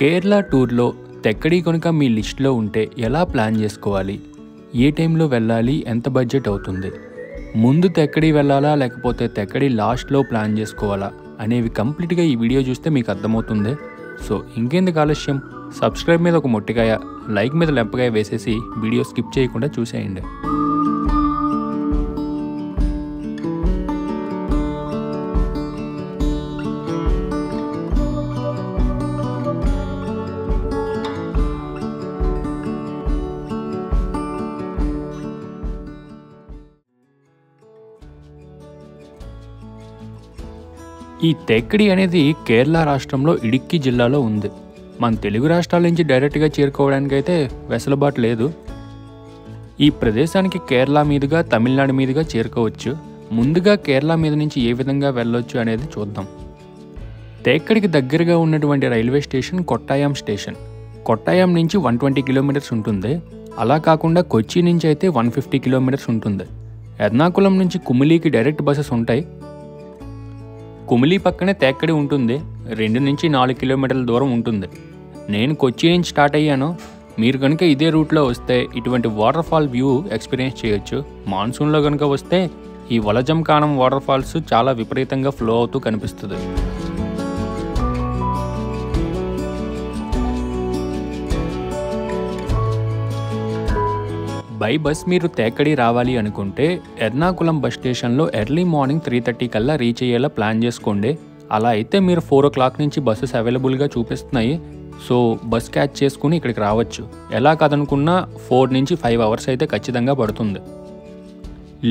కేరళ టూర్లో తెక్కడి కనుక మీ లిస్ట్లో ఉంటే ఎలా ప్లాన్ చేసుకోవాలి, ఏ టైంలో వెళ్ళాలి, ఎంత బడ్జెట్ అవుతుంది, ముందు తెక్కడి వెళ్ళాలా లేకపోతే తెక్కడి లాస్ట్లో ప్లాన్ చేసుకోవాలా అనేవి కంప్లీట్గా ఈ వీడియో చూస్తే మీకు అర్థమవుతుంది. సో ఇంకెందుకు ఆలస్యం, సబ్స్క్రైబ్ మీద ఒక మొట్టికాయ, లైక్ మీద లెంపకాయ వేసేసి వీడియో స్కిప్ చేయకుండా చూసేయండి. ఈ తెక్కడి అనేది కేరళ రాష్ట్రంలో ఇడుక్కి జిల్లాలో ఉంది. మన తెలుగు రాష్ట్రాల నుంచి డైరెక్ట్గా చేరుకోవడానికి అయితే వెసులుబాటు లేదు. ఈ ప్రదేశానికి కేరళ మీదుగా తమిళనాడు మీదుగా చేరుకోవచ్చు. ముందుగా కేరళ మీద నుంచి ఏ విధంగా వెళ్ళొచ్చు అనేది చూద్దాం. తెక్కడికి దగ్గరగా ఉన్నటువంటి railway station Kottayam station. Kottayam నుంచి 120 కిలోమీటర్స్ ఉంటుంది. అలా కాకుండా కొచ్చి నుంచి అయితే 150 కిలోమీటర్స్ ఉంటుంది. ఎర్నాకుళం నుంచి కుమిలీకి డైరెక్ట్ బస్సెస్ ఉంటాయి. కుమిలీ పక్కనే తెక్కడి ఉంటుంది. 2 నుంచి 4 కిలోమీటర్ల దూరం ఉంటుంది. నేను కొచ్చి నుంచి స్టార్ట్ అయ్యాను. మీరు కనుక ఇదే రూట్లో వస్తే ఇటువంటి వాటర్ ఫాల్ వ్యూ ఎక్స్పీరియన్స్ చేయొచ్చు. మాన్సూన్లో కనుక వస్తే ఈ వలజంకానం వాటర్ ఫాల్స్ చాలా విపరీతంగా ఫ్లో అవుతూ కనిపిస్తుంది. బై బస్ మీరు తెక్కడి రావాలి అనుకుంటే ఎర్నాకుళం బస్ స్టేషన్లో ఎర్లీ మార్నింగ్ 3:30 కల్లా రీచ్ అయ్యేలా ప్లాన్ చేసుకోండి. అలా అయితే మీరు 4 o'clock నుంచి బస్సెస్ అవైలబుల్గా చూపిస్తున్నాయి. సో బస్ క్యాచ్ చేసుకుని ఇక్కడికి రావచ్చు. ఎలా కాదనుకున్నా 4 నుంచి 5 అవర్స్ అయితే ఖచ్చితంగా పడుతుంది.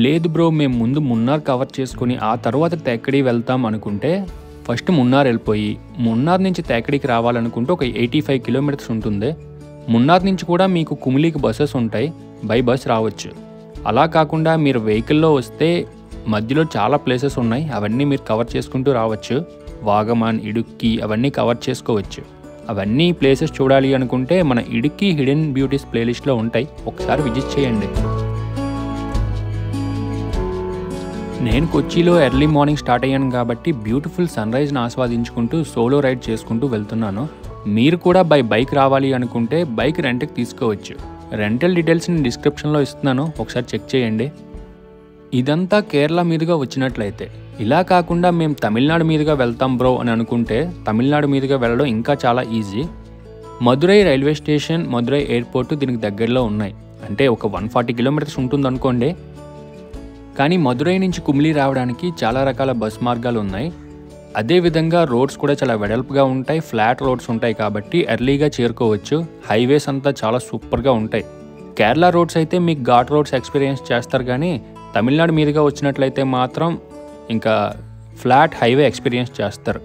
లేదు బ్రో, మేము ముందు మున్నార్ కవర్ చేసుకుని ఆ తర్వాత తెక్కడి వెళ్తాం అనుకుంటే ఫస్ట్ మున్నార్ వెళ్ళిపోయి మున్నార్ నుంచి తెక్కడికి రావాలనుకుంటే ఒక 85 కిలోమీటర్స్ ఉంటుంది. మున్నార్ నుంచి కూడా మీకు కుమిలీకి బస్సెస్ ఉంటాయి. బై బస్ రావచ్చు. అలా కాకుండా మీరు వెహికల్లో వస్తే మధ్యలో చాలా ప్లేసెస్ ఉన్నాయి. అవన్నీ మీరు కవర్ చేసుకుంటూ రావచ్చు. వాగమాన్, ఇడుక్కి అవన్నీ కవర్ చేసుకోవచ్చు. అవన్నీ ప్లేసెస్ చూడాలి అనుకుంటే మన ఇడుక్కి హిడెన్ బ్యూటీస్ ప్లేలిస్ట్లో ఉంటాయి. ఒకసారి విజిట్ చేయండి. నేను కొచ్చిలో ఎర్లీ మార్నింగ్ స్టార్ట్ అయ్యాను కాబట్టి బ్యూటిఫుల్ సన్ రైజ్ని ఆస్వాదించుకుంటూ సోలో రైడ్ చేసుకుంటూ వెళ్తున్నాను. మీరు కూడా బైక్ రావాలి అనుకుంటే బైక్ రెంట్కి తీసుకోవచ్చు. రెంటల్ డీటెయిల్స్ని డిస్క్రిప్షన్లో ఇస్తున్నాను, ఒకసారి చెక్ చేయండి. ఇదంతా కేరళ మీదుగా వచ్చినట్లయితే. ఇలా కాకుండా మేము తమిళనాడు మీదుగా వెళ్తాం బ్రో అని అనుకుంటే తమిళనాడు మీదుగా వెళ్ళడం ఇంకా చాలా easy. Madurai railway station, Madurai airport దీనికి దగ్గరలో ఉన్నాయి. అంటే ఒక 140 కిలోమీటర్స్ ఉంటుంది అనుకోండి. కానీ మదురై నుంచి కుమిలీ రావడానికి చాలా రకాల బస్ మార్గాలు ఉన్నాయి. అదేవిధంగా రోడ్స్ కూడా చాలా వెడల్పుగా ఉంటాయి. ఫ్లాట్ రోడ్స్ ఉంటాయి కాబట్టి ఎర్లీగా చేరుకోవచ్చు. హైవేస్ అంతా చాలా సూపర్గా ఉంటాయి. కేరళ రోడ్స్ అయితే మీకు ఘాట్ రోడ్స్ ఎక్స్పీరియన్స్ చేస్తారు, కానీ తమిళనాడు మీదుగా వచ్చినట్లయితే మాత్రం ఇంకా ఫ్లాట్ హైవే ఎక్స్పీరియన్స్ చేస్తారు.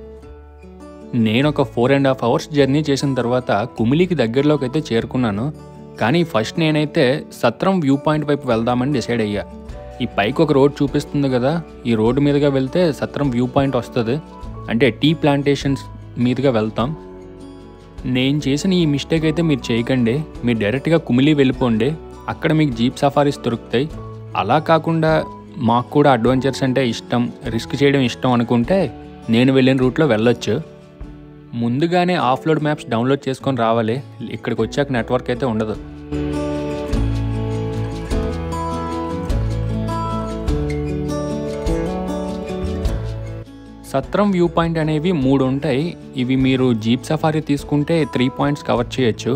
నేను ఒక 4.5 hours జర్నీ చేసిన తర్వాత కుమిలీకి దగ్గరలోకి అయితే చేరుకున్నాను. కానీ ఫస్ట్ నేనైతే సత్రం వ్యూ పాయింట్ వైపు వెళ్దామని డిసైడ్ అయ్యా. ఈ పైకి ఒక రోడ్ చూపిస్తుంది కదా, ఈ రోడ్డు మీదుగా వెళ్తే సత్రం వ్యూ పాయింట్ వస్తుంది. అంటే టీ ప్లాంటేషన్స్ మీదుగా వెళ్తాం. నేను చేసిన ఈ మిస్టేక్ అయితే మీరు చేయకండి. మీరు డైరెక్ట్గా కుమిలీ వెళ్ళిపోండి. అక్కడ మీకు జీప్ సఫారీస్ దొరుకుతాయి. అలా కాకుండా మాకు కూడా అడ్వెంచర్స్ అంటే ఇష్టం, రిస్క్ చేయడం ఇష్టం అనుకుంటే నేను వెళ్ళిన రూట్లో వెళ్ళొచ్చు. ముందుగానే ఆఫ్లోడ్ మ్యాప్స్ డౌన్లోడ్ చేసుకొని రావాలి. ఇక్కడికి వచ్చాక నెట్వర్క్ అయితే ఉండదు. సత్రం వ్యూ పాయింట్ అనేవి 3 ఉంటాయి. ఇవి మీరు జీప్ సఫారీ తీసుకుంటే 3 points కవర్ చేయొచ్చు.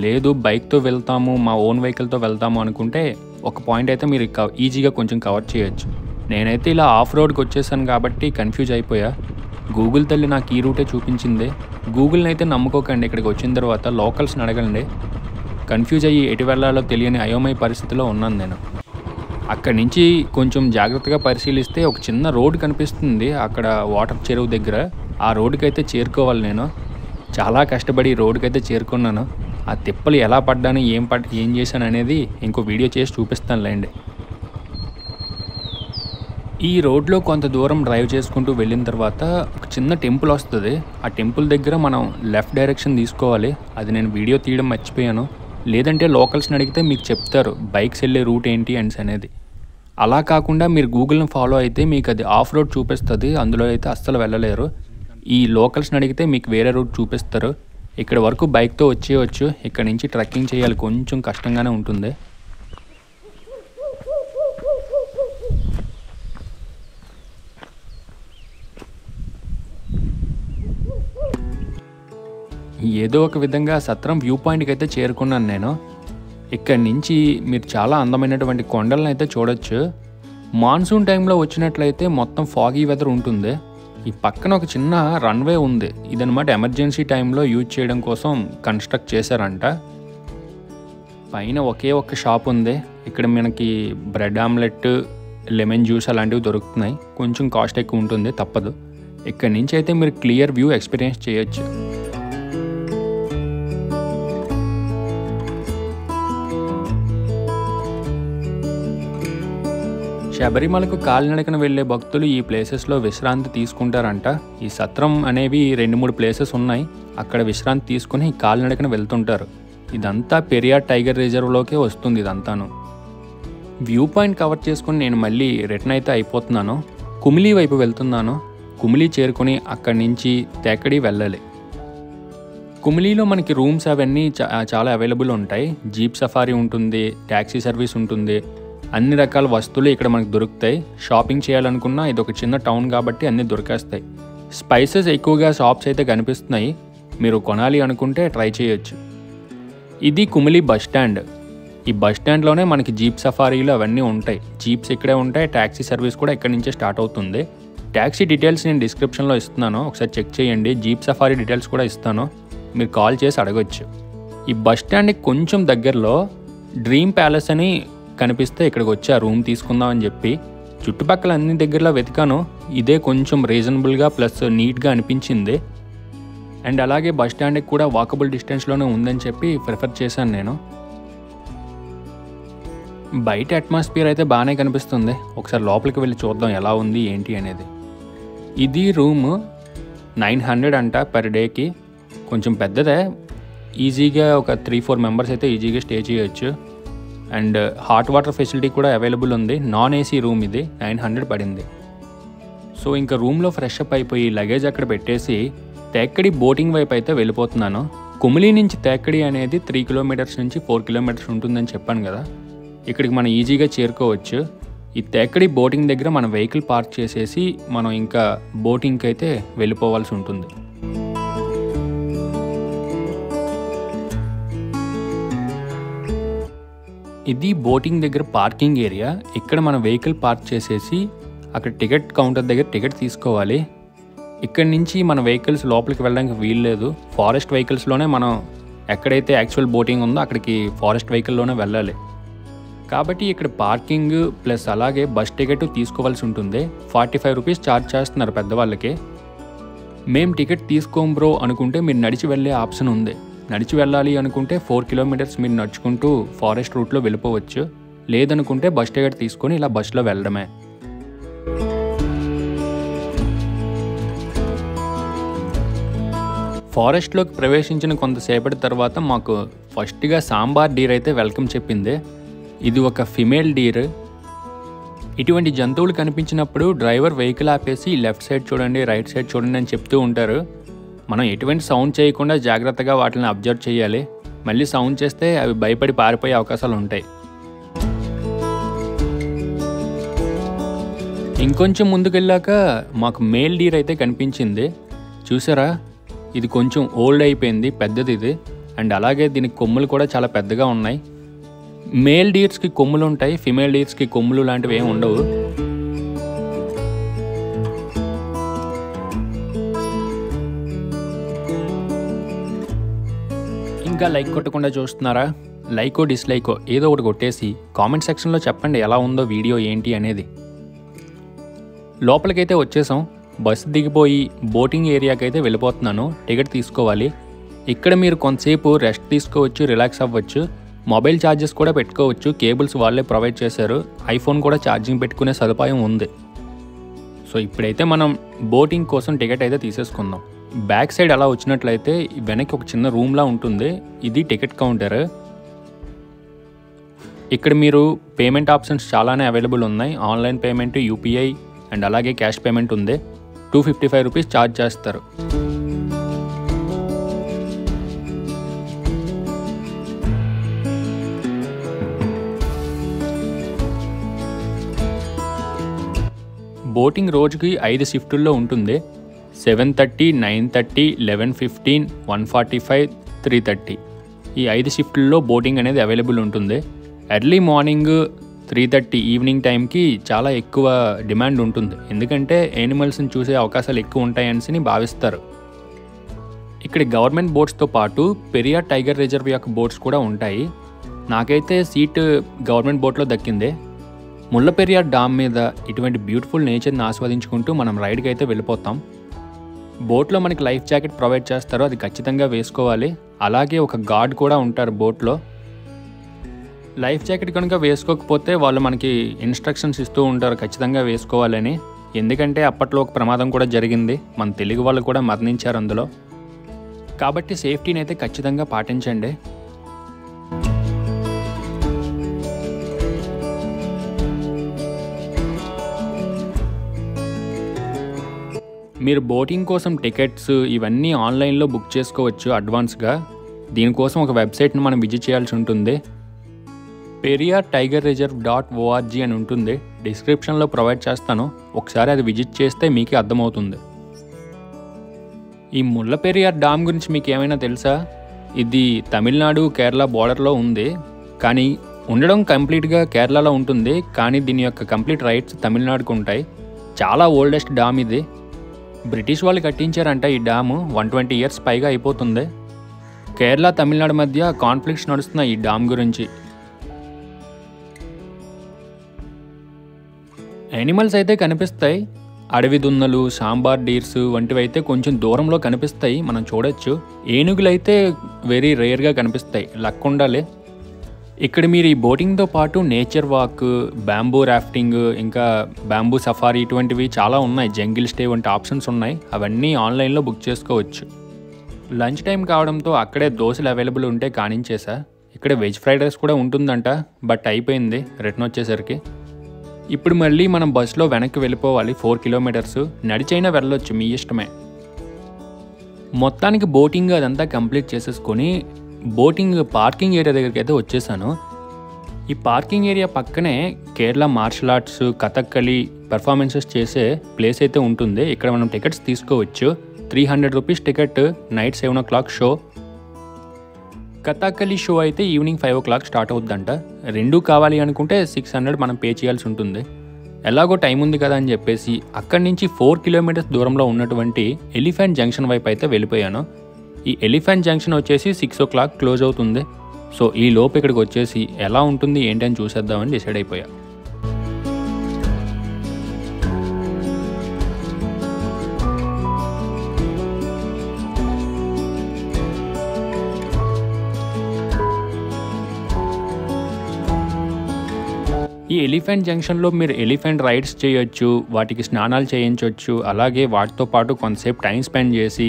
లేదు బైక్తో వెళ్తాము, మా ఓన్ వెహికల్తో వెళ్తాము అనుకుంటే ఒక పాయింట్ అయితే మీరు ఈజీగా కొంచెం కవర్ చేయొచ్చు. నేనైతే ఇలా ఆఫ్ రోడ్కి వచ్చేసాను కాబట్టి కన్ఫ్యూజ్ అయిపోయా. గూగుల్ తల్లి నాకు ఈ రూటే చూపించింది. గూగుల్ని అయితే నమ్ముకోకండి. ఇక్కడికి వచ్చిన తర్వాత లోకల్స్ని అడగండి. కన్ఫ్యూజ్ అయ్యి ఎటు వెళ్ళాలో తెలియని అయోమయ పరిస్థితిలో ఉన్నాను నేను. అక్కడి నుంచి కొంచెం జాగ్రత్తగా పరిశీలిస్తే ఒక చిన్న రోడ్డు కనిపిస్తుంది అక్కడ వాటర్ చెరువు దగ్గర. ఆ రోడ్డుకి అయితే చేరుకోవాలి. నేను చాలా కష్టపడి రోడ్డుకి అయితే చేరుకున్నాను. ఆ తిప్పలు ఎలా పడ్డాను, ఏం చేశాను అనేది ఇంకో వీడియో చేసి చూపిస్తానులేండి. ఈ రోడ్లో కొంత దూరం డ్రైవ్ చేసుకుంటూ వెళ్ళిన తర్వాత ఒక చిన్న టెంపుల్ వస్తుంది. ఆ టెంపుల్ దగ్గర మనం లెఫ్ట్ డైరెక్షన్ తీసుకోవాలి. అది నేను వీడియో తీయడం మర్చిపోయాను. లేదంటే లోకల్స్ని అడిగితే మీకు చెప్తారు బైక్స్ వెళ్ళే రూట్ ఏంటి అనేది. అలా కాకుండా మీరు గూగుల్ని ఫాలో అయితే మీకు అది ఆఫ్ రోడ్ చూపిస్తుంది. అందులో అయితే అస్సలు వెళ్ళలేరు. ఈ లోకల్స్ని అడిగితే మీకు వేరే రూట్ చూపిస్తారు. ఇక్కడ వరకు బైక్తో వచ్చేయచ్చు. ఇక్కడ నుంచి ట్రెక్కింగ్ చేయాలి, కొంచెం కష్టంగానే ఉంటుంది. ఏదో ఒక విధంగా సత్రం వ్యూ పాయింట్కి అయితే చేరుకున్నాను నేను. ఇక్కడి నుంచి మీరు చాలా అందమైనటువంటి కొండలను అయితే చూడొచ్చు. మాన్సూన్ టైంలో వచ్చినట్లయితే మొత్తం ఫాగీ వెదర్ ఉంటుంది. ఈ పక్కన ఒక చిన్న రన్వే ఉంది. ఇదనమాట ఎమర్జెన్సీ టైంలో యూజ్ చేయడం కోసం కన్స్ట్రక్ట్ చేశారంట. పైన ఒకే ఒక్క షాప్ ఉంది. ఇక్కడ మనకి బ్రెడ్ ఆమ్లెట్, లెమన్ జ్యూస్ అలాంటివి దొరుకుతున్నాయి. కొంచెం కాస్ట్ ఎక్కువ ఉంటుంది, తప్పదు. ఇక్కడి నుంచి అయితే మీరు క్లియర్ వ్యూ ఎక్స్పీరియన్స్ చేయొచ్చు. శబరిమలకు కాలినడకన వెళ్ళే భక్తులు ఈ ప్లేసెస్లో విశ్రాంతి తీసుకుంటారంట. ఈ సత్రం అనేవి 2-3 ప్లేసెస్ ఉన్నాయి. అక్కడ విశ్రాంతి తీసుకుని కాలినడకన వెళ్తుంటారు. ఇదంతా పెరియార్ టైగర్ రిజర్వ్లోకే వస్తుంది ఇదంతాను. వ్యూ పాయింట్ కవర్ చేసుకుని నేను మళ్ళీ రిటర్న్ అయితే అయిపోతున్నాను. కుమిలి వైపు వెళ్తున్నాను. కుమిలి చేరుకుని అక్కడి నుంచి తేకడి వెళ్ళాలి. కుమిలిలో మనకి రూమ్స్ అవన్నీ చాలా అవైలబుల్ ఉంటాయి. జీప్ సఫారీ ఉంటుంది, ట్యాక్సీ సర్వీస్ ఉంటుంది. అన్ని రకాల వస్తువులు ఇక్కడ మనకు దొరుకుతాయి. షాపింగ్ చేయాలనుకున్నా ఇది ఒక చిన్న టౌన్ కాబట్టి అన్నీ దొరికేస్తాయి. స్పైసెస్ ఎక్కువగా షాప్స్ అయితే కనిపిస్తున్నాయి. మీరు కొనాలి అనుకుంటే ట్రై చేయొచ్చు. ఇది కుమిలి బస్ స్టాండ్. ఈ బస్ స్టాండ్లోనే మనకి జీప్ సఫారీలు అవన్నీ ఉంటాయి. జీప్స్ ఇక్కడే ఉంటాయి. ట్యాక్సీ సర్వీస్ కూడా ఇక్కడి నుంచే స్టార్ట్ అవుతుంది. ట్యాక్సీ డీటెయిల్స్ నేను డిస్క్రిప్షన్లో ఇస్తున్నాను, ఒకసారి చెక్ చేయండి. జీప్ సఫారీ డీటెయిల్స్ కూడా ఇస్తాను, మీరు కాల్ చేసి అడగొచ్చు. ఈ బస్ స్టాండ్కి కొంచెం దగ్గరలో డ్రీమ్ ప్యాలెస్ అని కనిపిస్తే ఇక్కడికి వచ్చి ఆ రూమ్ తీసుకుందాం అని చెప్పి చుట్టుపక్కల అన్ని దగ్గరలో వెతికాను. ఇదే కొంచెం రీజనబుల్గా ప్లస్ నీట్గా అనిపించింది. అండ్ అలాగే బస్ స్టాండ్కి కూడా వాకబుల్ డిస్టెన్స్లోనే ఉందని చెప్పి ప్రిఫర్ చేశాను నేను. బయట అట్మాస్ఫియర్ అయితే బాగానే కనిపిస్తుంది. ఒకసారి లోపలికి వెళ్ళి చూద్దాం ఎలా ఉంది ఏంటి అనేది. ఇది రూమ్ 900 అంట పర్ డేకి. కొంచెం పెద్దదే. ఈజీగా ఒక 3-4 మెంబర్స్ అయితే ఈజీగా స్టే చేయొచ్చు. అండ్ హాట్ వాటర్ ఫెసిలిటీ కూడా అవైలబుల్ ఉంది. నాన్ ఏసీ రూమ్ ఇది. 900 పడింది. సో ఇంకా రూమ్లో ఫ్రెష్ అప్ అయిపోయి లగేజ్ అక్కడ పెట్టేసి తేక్కడి బోటింగ్ వైపు అయితే వెళ్ళిపోతున్నాను. కుమిలి నుంచి తేక్కడి అనేది 3 కిలోమీటర్స్ నుంచి 4 కిలోమీటర్స్ ఉంటుందని చెప్పాను కదా. ఇక్కడికి మనం ఈజీగా చేరుకోవచ్చు. ఈ తేక్కడి బోటింగ్ దగ్గర మన వెహికల్ పార్క్ చేసేసి మనం ఇంకా బోటింగ్కి అయితే వెళ్ళిపోవాల్సి ఉంటుంది. ఇది బోటింగ్ దగ్గర పార్కింగ్ ఏరియా. ఇక్కడ మన వెహికల్ పార్క్ చేసేసి అక్కడ టికెట్ కౌంటర్ దగ్గర టికెట్ తీసుకోవాలి. ఇక్కడి నుంచి మన వెహికల్స్ లోపలికి వెళ్ళడానికి వీల్లేదు. ఫారెస్ట్ వెహికల్స్లోనే మనం ఎక్కడైతే యాక్చువల్ బోటింగ్ ఉందో అక్కడికి ఫారెస్ట్ వెహికల్లోనే వెళ్ళాలి. కాబట్టి ఇక్కడ పార్కింగ్ ప్లస్ అలాగే బస్ టికెట్ తీసుకోవాల్సి ఉంటుంది. 45 రూపీస్ ఛార్జ్ చేస్తున్నారు పెద్దవాళ్ళకి. మేము టికెట్ తీసుకోం బ్రో అనుకుంటే మీరు నడిచి వెళ్ళే ఆప్షన్ ఉంది. నడిచి వెళ్ళాలి అనుకుంటే 4 కిలోమీటర్స్ మీరు నడుచుకుంటూ ఫారెస్ట్ రూట్లో వెళ్ళిపోవచ్చు. లేదనుకుంటే బస్ టికెట్ తీసుకొని ఇలా బస్సులో వెళ్ళడమే. ఫారెస్ట్లోకి ప్రవేశించిన కొంతసేపటి తర్వాత మాకు ఫస్ట్గా సాంబార్ డీర్ అయితే వెల్కమ్ చెప్పింది. ఇది ఒక ఫిమేల్ డీర్. ఇటువంటి జంతువులు కనిపించినప్పుడు డ్రైవర్ వెహికల్ ఆపేసి లెఫ్ట్ సైడ్ చూడండి, రైట్ సైడ్ చూడండి అని చెప్తూ ఉంటారు. మనం ఎటువంటి సౌండ్ చేయకుండా జాగ్రత్తగా వాటిని అబ్జర్వ్ చేయాలి. మళ్ళీ సౌండ్ చేస్తే అవి భయపడి పారిపోయే అవకాశాలు ఉంటాయి. ఇంకొంచెం ముందుకెళ్ళాక మాకు మేల్ డీర్ అయితే కనిపించింది. చూసారా, ఇది కొంచెం ఓల్డ్ అయిపోయింది, పెద్దది ఇది. అండ్ అలాగే దీనికి కొమ్ములు కూడా చాలా పెద్దగా ఉన్నాయి. మేల్ డీర్స్కి కొమ్ములు ఉంటాయి, ఫిమేల్ డీర్స్కి కొమ్ములు లాంటివి ఏమి ఉండవు. ఇంకా లైక్ కొట్టకుండా చూస్తున్నారా? లైకో డిస్లైకో ఏదో ఒకటి కొట్టేసి కామెంట్ సెక్షన్లో చెప్పండి ఎలా ఉందో వీడియో ఏంటి అనేది. లోపలికైతే వచ్చేసాం. బస్సు దిగిపోయి బోటింగ్ ఏరియాకి అయితే వెళ్ళిపోతున్నాను. టికెట్ తీసుకోవాలి. ఇక్కడ మీరు కొంతసేపు రెస్ట్ తీసుకోవచ్చు, రిలాక్స్ అవ్వచ్చు. మొబైల్ ఛార్జెస్ కూడా పెట్టుకోవచ్చు. కేబుల్స్ వాళ్ళే ప్రొవైడ్ చేశారు. ఐఫోన్ కూడా ఛార్జింగ్ పెట్టుకునే సదుపాయం ఉంది. సో ఇప్పుడైతే మనం బోటింగ్ కోసం టికెట్ అయితే తీసేసుకుందాం. బ్యాక్ సైడ్ అలా వచ్చినట్లయితే వెనక్కి ఒక చిన్న రూమ్లా ఉంటుంది. ఇది టికెట్ కౌంటర్. ఇక్కడ మీరు పేమెంట్ ఆప్షన్స్ చాలానే అవైలబుల్ ఉన్నాయి. ఆన్లైన్ పేమెంట్, యూపీఐ అండ్ అలాగే క్యాష్ పేమెంట్ ఉంది. 255 రూపీస్ ఛార్జ్ చేస్తారు. బోటింగ్ రోజుకి 5 షిఫ్టుల్లో ఉంటుంది. 7:30, 9:30, 11:15, 1:45, 3:30 ఈ 5 షిఫ్టుల్లో బోటింగ్ అనేది అవైలబుల్ ఉంటుంది. ఎర్లీ మార్నింగ్ 3:30 ఈవినింగ్ టైంకి చాలా ఎక్కువ డిమాండ్ ఉంటుంది. ఎందుకంటే యానిమల్స్ని చూసే అవకాశాలు ఎక్కువ ఉంటాయని భావిస్తారు. ఇక్కడ గవర్నమెంట్ బోట్స్తో పాటు పెరియార్ టైగర్ రిజర్వ్ యొక్క బోట్స్ కూడా ఉంటాయి. నాకైతే సీట్ గవర్నమెంట్ బోట్లో దక్కింది. ముళ్ళపెరియార్ డామ్ మీద ఇటువంటి బ్యూటిఫుల్ నేచర్ని ఆస్వాదించుకుంటూ మనం రైడ్కి అయితే వెళ్ళిపోతాం. బోట్లో మనకి లైఫ్ జాకెట్ ప్రొవైడ్ చేస్తారో అది ఖచ్చితంగా వేసుకోవాలి. అలాగే ఒక గార్డ్ కూడా ఉంటారు బోట్లో. లైఫ్ జాకెట్ కనుక వేసుకోకపోతే వాళ్ళు మనకి ఇన్స్ట్రక్షన్స్ ఇస్తూ ఉంటారు ఖచ్చితంగా వేసుకోవాలని. ఎందుకంటే అప్పట్లో ఒక ప్రమాదం కూడా జరిగింది, మన తెలుగు వాళ్ళు కూడా మరణించారు అందులో. కాబట్టి సేఫ్టీని అయితే ఖచ్చితంగా పాటించండి. మీరు బోటింగ్ కోసం టికెట్స్ ఇవన్నీ ఆన్లైన్లో బుక్ చేసుకోవచ్చు అడ్వాన్స్గా. దీనికోసం ఒక వెబ్సైట్ని మనం విజిట్ చేయాల్సి ఉంటుంది. periyartigerreserve.org అని ఉంటుంది. డిస్క్రిప్షన్లో ప్రొవైడ్ చేస్తాను, ఒకసారి అది విజిట్ చేస్తే మీకే అర్థమవుతుంది. ఈ ముళ్ళపెరియార్ డామ్ గురించి మీకు ఏమైనా తెలుసా? ఇది తమిళనాడు కేరళ బోర్డర్లో ఉంది, కానీ ఉండడం కంప్లీట్గా కేరళలో ఉంటుంది. కానీ దీని యొక్క కంప్లీట్ రైట్స్ తమిళనాడుకు ఉంటాయి. చాలా ఓల్డెస్ట్ డామ్ ఇది. బ్రిటిష్ వాళ్ళు కట్టించారంట ఈ డ్యాము. 120 ఇయర్స్ పైగా అయిపోతుంది. కేరళ తమిళనాడు మధ్య కాన్ఫ్లిక్ట్స్ నడుస్తున్నాయి ఈ డ్యామ్ గురించి. యానిమల్స్ అయితే కనిపిస్తాయి. అడవి దున్నలు, సాంబార్ డీర్స్ వంటివి అయితే కొంచెం దూరంలో కనిపిస్తాయి, మనం చూడొచ్చు. ఏనుగులు అయితే వెరీ రేర్గా కనిపిస్తాయి, లక్ ఉండాలి. ఇక్కడ మీరు ఈ బోటింగ్తో పాటు నేచర్ వాక్, బ్యాంబూ రాఫ్టింగ్, ఇంకా బ్యాంబూ సఫారీ ఇటువంటివి చాలా ఉన్నాయి. జంగిల్ స్టే వంటి ఆప్షన్స్ ఉన్నాయి. అవన్నీ ఆన్లైన్లో బుక్ చేసుకోవచ్చు. లంచ్ టైం కావడంతో అక్కడే దోశలు అవైలబుల్ ఉంటే కానించేసా. ఇక్కడ వెజ్ ఫ్రైడ్ రైస్ కూడా ఉంటుందంట, బట్ అయిపోయింది రిటర్న్ వచ్చేసరికి. ఇప్పుడు మళ్ళీ మనం బస్సులో వెనక్కి వెళ్ళిపోవాలి. 4 కిలోమీటర్స్ నడిచైనా వెళ్ళొచ్చు, మీ ఇష్టమే. మొత్తానికి బోటింగ్ అదంతా కంప్లీట్ చేసేసుకొని బోటింగ్ పార్కింగ్ ఏరియా దగ్గరికి అయితే వచ్చేసాను. ఈ పార్కింగ్ ఏరియా పక్కనే Kerala martial arts, Kathakali performances చేసే ప్లేస్ అయితే ఉంటుంది. ఇక్కడ మనం టికెట్స్ తీసుకోవచ్చు. 300 rupees ticket, night 7 o'clock show. Kathakali show అయితే ఈవినింగ్ 5 o'clock స్టార్ట్ అవుద్దంట. రెండూ కావాలి అనుకుంటే 600 మనం పే చేయాల్సి ఉంటుంది. ఎలాగో టైం ఉంది కదా అని చెప్పేసి అక్కడి నుంచి 4 కిలోమీటర్స్ దూరంలో ఉన్నటువంటి ఎలిఫెంట్ జంక్షన్ వైపు అయితే వెళ్ళిపోయాను. ఈ ఎలిఫెంట్ జంక్షన్ వచ్చేసి 6 o'clock క్లోజ్ అవుతుంది. సో ఈ లోపు ఇక్కడికి వచ్చేసి ఎలా ఉంటుంది ఏంటని చూసేద్దామని డిసైడ్ అయిపోయా. ఈ ఎలిఫెంట్ జంక్షన్లో మీరు ఎలిఫెంట్ రైడ్స్ చేయొచ్చు, వాటికి స్నానాలు చేయించవచ్చు. అలాగే వాటితో పాటు కొంతసేపు టైం స్పెండ్ చేసి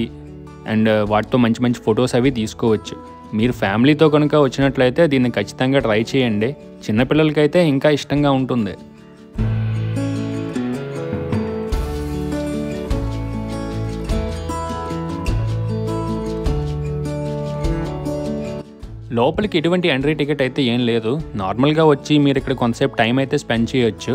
అండ్ వాటితో మంచి మంచి ఫొటోస్ అవి తీసుకోవచ్చు. మీరు ఫ్యామిలీతో కనుక వచ్చినట్లయితే దీన్ని ఖచ్చితంగా ట్రై చేయండి. చిన్నపిల్లలకైతే ఇంకా ఇష్టంగా ఉంటుంది. లోపలికి ఎటువంటి ఎంట్రీ టికెట్ అయితే ఏం లేదు. నార్మల్గా వచ్చి మీరు ఇక్కడ కొంతసేపు టైం అయితే స్పెండ్ చేయొచ్చు.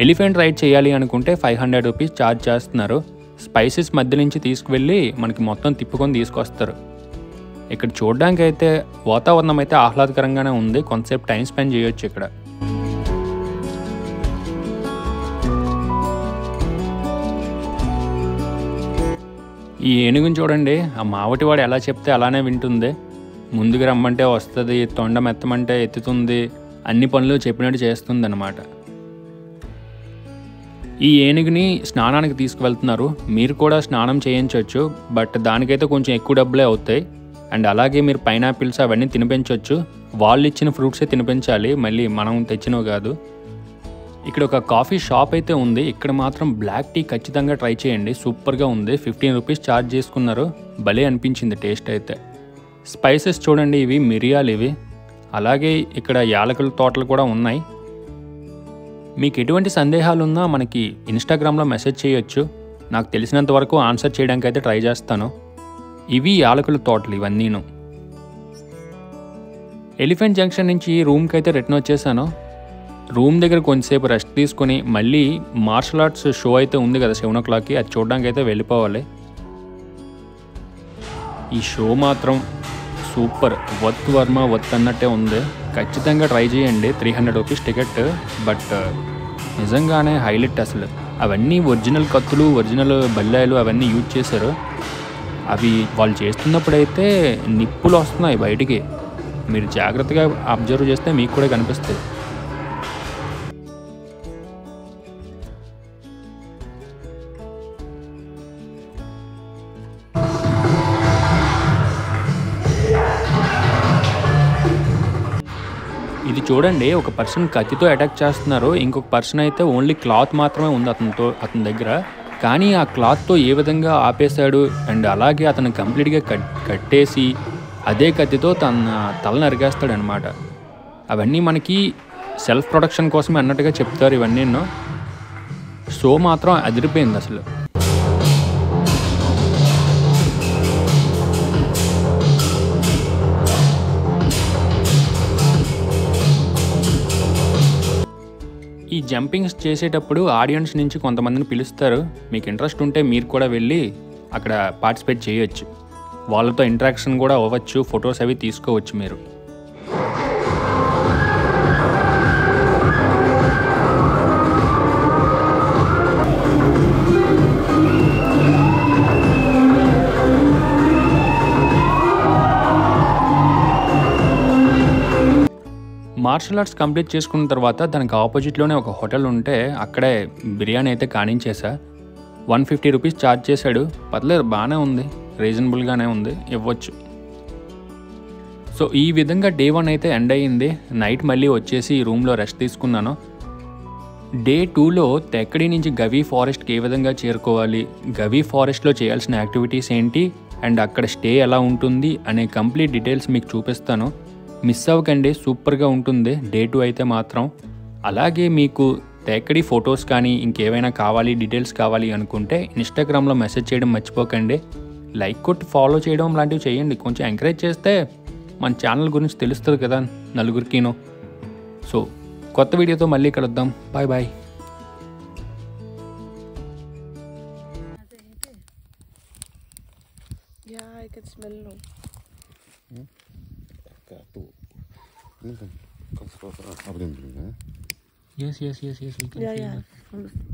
ఎలిఫెంట్ రైడ్ చేయాలి అనుకుంటే 500 రూపీస్ ఛార్జ్ చేస్తున్నారు. స్పైసెస్ మధ్య నుంచి తీసుకువెళ్ళి మనకి మొత్తం తిప్పుకొని తీసుకొస్తారు. ఇక్కడ చూడడానికి అయితే వాతావరణం అయితే ఆహ్లాదకరంగానే ఉంది. కొంతసేపు టైం స్పెండ్ చేయొచ్చు ఇక్కడ. ఈ ఏనుగుని చూడండి, ఆ మావటివాడు ఎలా చెప్తే అలానే వింటుంది. ముందుకు రమ్మంటే వస్తుంది, తొండం ఎత్తమంటే ఎత్తుతుంది, అన్ని పనులు చెప్పినట్టు చేస్తుంది అన్నమాట. ఈ ఏనుగుని స్నానానికి తీసుకువెళ్తున్నారు. మీరు కూడా స్నానం చేయించవచ్చు, బట్ దానికైతే కొంచెం ఎక్కువ డబ్బులే అవుతాయి. అండ్ అలాగే మీరు పైనాపిల్స్ అవన్నీ తినిపించవచ్చు. వాళ్ళు ఇచ్చిన ఫ్రూట్సే తినిపించాలి, మళ్ళీ మనం తెచ్చినవి కాదు. ఇక్కడ ఒక కాఫీ షాప్ అయితే ఉంది. ఇక్కడ మాత్రం బ్లాక్ టీ ఖచ్చితంగా ట్రై చేయండి, సూపర్గా ఉంది. 15 రూపీస్ ఛార్జ్ చేసుకున్నారు. భలే అనిపించింది టేస్ట్ అయితే. స్పైసెస్ చూడండి, ఇవి మిరియాలు ఇవి. అలాగే ఇక్కడ యాలకుల తోటలు కూడా ఉన్నాయి. మీకు ఎటువంటి సందేహాలు ఉన్నా మనకి ఇన్స్టాగ్రామ్లో మెసేజ్ చేయొచ్చు. నాకు తెలిసినంత వరకు ఆన్సర్ చేయడానికి అయితే ట్రై చేస్తాను. ఇవి యాలకుల తోటలు ఇవన్నీను. ఎలిఫెంట్ జంక్షన్ నుంచి రూమ్కి అయితే రిటర్న్ వచ్చేసాను. రూమ్ దగ్గర కొంచెంసేపు రెస్ట్ తీసుకొని మళ్ళీ మార్షల్ ఆర్ట్స్ షో అయితే ఉంది కదా 7 o'clockకి, అది చూడడానికి అయితే వెళ్ళిపోవాలి. ఈ షో మాత్రం సూపర్, వర్త్ వర్మ వర్త్ అన్నట్టే ఉంది. ఖచ్చితంగా ట్రై చేయండి. 300 రూపీస్ టికెట్, బట్ నిజంగానే హైలైట్ అసలు. అవన్నీ ఒరిజినల్ కత్తులు, ఒరిజినల్ బల్లాయిలు అవన్నీ యూజ్ చేశారు. అవి వాళ్ళు చేస్తున్నప్పుడైతే నిప్పులు వస్తున్నాయి బయటికి. మీరు జాగ్రత్తగా అబ్జర్వ్ చేస్తే మీకు కూడా కనిపిస్తుంది. ఇది చూడండి, ఒక పర్సన్ కత్తితో అటాక్ చేస్తున్నారు, ఇంకొక పర్సన్ అయితే ఓన్లీ క్లాత్ మాత్రమే ఉంది అతని దగ్గర. కానీ ఆ క్లాత్తో ఏ విధంగా ఆపేశాడు, అండ్ అలాగే అతను కంప్లీట్గా కట్టేసి అదే కత్తితో తన తల నరికేస్తాడు అనమాట. అవన్నీ మనకి సెల్ఫ్ ప్రొటెక్షన్ కోసమే అన్నట్టుగా చెప్తారు ఇవన్నీ. షో మాత్రం అదిరిపోయింది అసలు. ఈ జంపింగ్స్ చేసేటప్పుడు ఆడియన్స్ నుంచి కొంతమందిని పిలుస్తారు. మీకు ఇంట్రెస్ట్ ఉంటే మీరు కూడా వెళ్ళి అక్కడ పార్టిసిపేట్ చేయొచ్చు. వాళ్ళతో ఇంటరాక్షన్ కూడా అవ్వచ్చు, ఫొటోస్ అవి తీసుకోవచ్చు మీరు. మార్షల్ ఆర్ట్స్ కంప్లీట్ చేసుకున్న తర్వాత దానికి ఆపోజిట్లోనే ఒక హోటల్ ఉంటే అక్కడే బిర్యానీ అయితే కానించేసా. 150 రూపీస్ ఛార్జ్ చేశాడు. పర్లేదు, బాగానే ఉంది, రీజనబుల్గానే ఉంది, ఇవ్వచ్చు. సో ఈ విధంగా డే 1 అయితే ఎండ్ అయ్యింది. నైట్ మళ్ళీ వచ్చేసి రూమ్లో రెస్ట్ తీసుకున్నాను. డే 2లో తెక్కడి నుంచి గవి ఫారెస్ట్కి ఏ విధంగా చేరుకోవాలి, గవి ఫారెస్ట్లో చేయాల్సిన యాక్టివిటీస్ ఏంటి, అండ్ అక్కడ స్టే ఎలా ఉంటుంది అనే కంప్లీట్ డీటెయిల్స్ మీకు చూపిస్తాను. మిస్ అవ్వకండి, సూపర్గా ఉంటుంది డే 2 అయితే మాత్రం. అలాగే మీకు తెక్కడి ఫొటోస్ కానీ ఇంకేమైనా కావాలి, డీటెయిల్స్ కావాలి అనుకుంటే ఇన్స్టాగ్రామ్లో మెసేజ్ చేయడం మర్చిపోకండి. లైక్ కొట్టి ఫాలో చేయడం లాంటివి చేయండి. కొంచెం ఎంకరేజ్ చేస్తే మన ఛానల్ గురించి తెలుస్తుంది కదా నలుగురికిను. సో కొత్త వీడియోతో మళ్ళీ కలుద్దాం. Bye bye. Yeah, I can smell no. Yes, we can Yeah, see yeah. that.